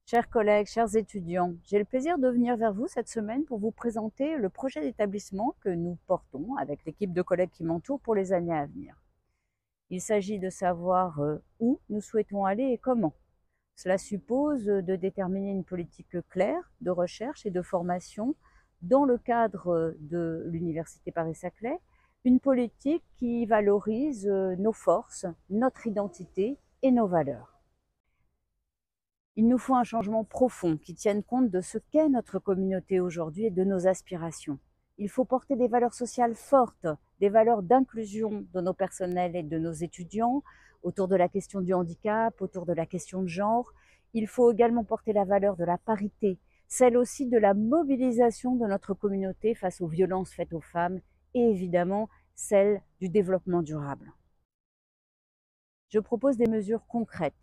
Chers collègues, chers étudiants, j'ai le plaisir de venir vers vous cette semaine pour vous présenter le projet d'établissement que nous portons avec l'équipe de collègues qui m'entourent pour les années à venir. Il s'agit de savoir où nous souhaitons aller et comment. Cela suppose de déterminer une politique claire de recherche et de formation dans le cadre de l'Université Paris-Saclay, une politique qui valorise nos forces, notre identité et nos valeurs. Il nous faut un changement profond qui tienne compte de ce qu'est notre communauté aujourd'hui et de nos aspirations. Il faut porter des valeurs sociales fortes, des valeurs d'inclusion de nos personnels et de nos étudiants autour de la question du handicap, autour de la question de genre. Il faut également porter la valeur de la parité, celle aussi de la mobilisation de notre communauté face aux violences faites aux femmes et évidemment celle du développement durable. Je propose des mesures concrètes.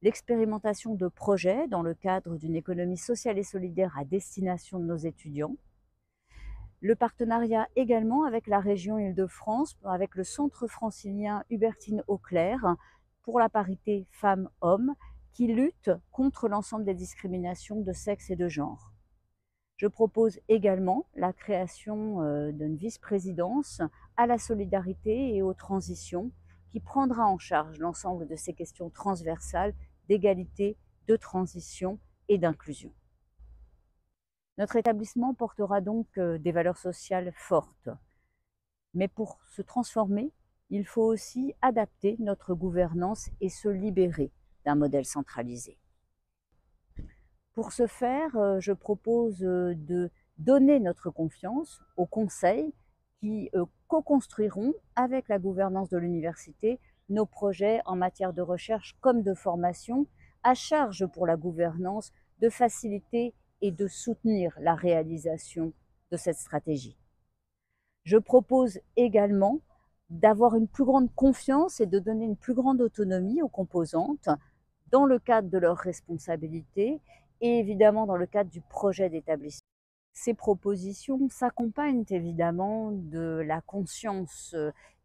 L'expérimentation de projets dans le cadre d'une économie sociale et solidaire à destination de nos étudiants. Le partenariat également avec la région Île-de-France, avec le Centre francilien Hubertine Auclair pour la parité femmes-hommes, qui lutte contre l'ensemble des discriminations de sexe et de genre. Je propose également la création d'une vice-présidence à la solidarité et aux transitions qui prendra en charge l'ensemble de ces questions transversales d'égalité, de transition et d'inclusion. Notre établissement portera donc des valeurs sociales fortes. Mais pour se transformer, il faut aussi adapter notre gouvernance et se libérer d'un modèle centralisé. Pour ce faire, je propose de donner notre confiance aux conseils qui co-construiront avec la gouvernance de l'université nos projets en matière de recherche comme de formation, à charge pour la gouvernance de faciliter et de soutenir la réalisation de cette stratégie. Je propose également d'avoir une plus grande confiance et de donner une plus grande autonomie aux composantes dans le cadre de leurs responsabilités et évidemment dans le cadre du projet d'établissement. Ces propositions s'accompagnent évidemment de la conscience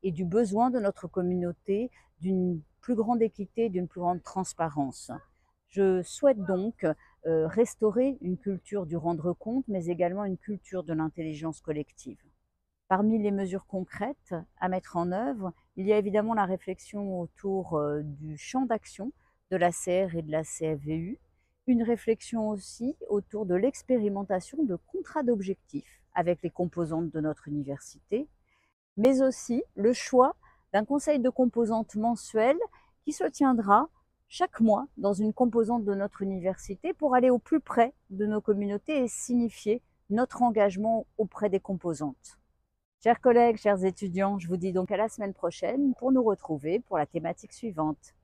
et du besoin de notre communauté d'une plus grande équité, d'une plus grande transparence. Je souhaite donc restaurer une culture du rendre compte, mais également une culture de l'intelligence collective. Parmi les mesures concrètes à mettre en œuvre, il y a évidemment la réflexion autour du champ d'action de la CR et de la CFVU, une réflexion aussi autour de l'expérimentation de contrats d'objectifs avec les composantes de notre université, mais aussi le choix d'un conseil de composantes mensuel qui se tiendra chaque mois dans une composante de notre université pour aller au plus près de nos communautés et signifier notre engagement auprès des composantes. Chers collègues, chers étudiants, je vous dis donc à la semaine prochaine pour nous retrouver pour la thématique suivante.